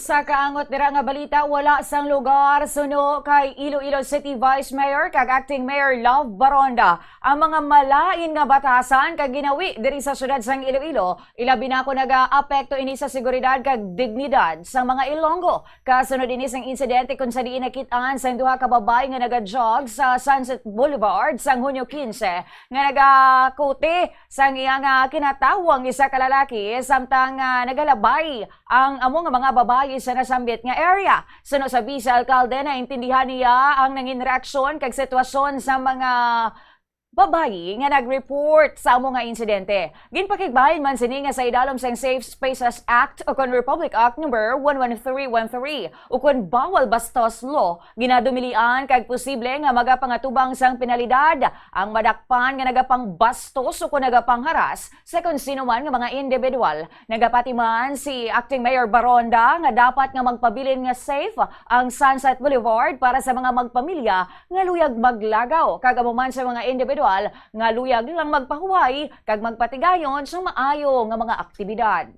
Sa kaangot dira nga balita, wala sang lugar suno kay Iloilo City Vice Mayor kag Acting Mayor Love Baronda. Ang mga malain nga batasan kag ginawi diri sa syudad sang Iloilo, ilabi na ko naga-apekto ini sa seguridad kag dignidad sa mga Ilonggo. Kasunod ini sang insidente kung sa diin nakitaan sang duha ka babae nga naga-jog sa Sunset Boulevard sang Hunyo 15 nga nagakuti sang iyang kinatawang isa ka lalaki samtang nagalabay ang amo nga mga babae sa nasambit nga area. Suno sa Vice Alcalde na intindihan niya ang nangin reaksyon kag sitwasyon sa mga babayi nga nag-report sa amo nga insidente. Ginpakigbahin man sini nga sa idalom sang Safe Spaces Act o kon Republic Act No. 11313 o kon bawal bastos law, ginadumilian kag posible nga magapangatubang sang penalidad ang madakpan nga nagapang bastos o kon nagapang haras sa kung sino man nga mga individual. Nagapati man si Acting Mayor Baronda nga dapat nga magpabilin nga safe ang Sunset Boulevard para sa mga magpamilya nga luyag maglagaw kag amo man sa mga individual nga luyag lang magpahuway kag magpatigayon sa maayo nga mga aktibidad.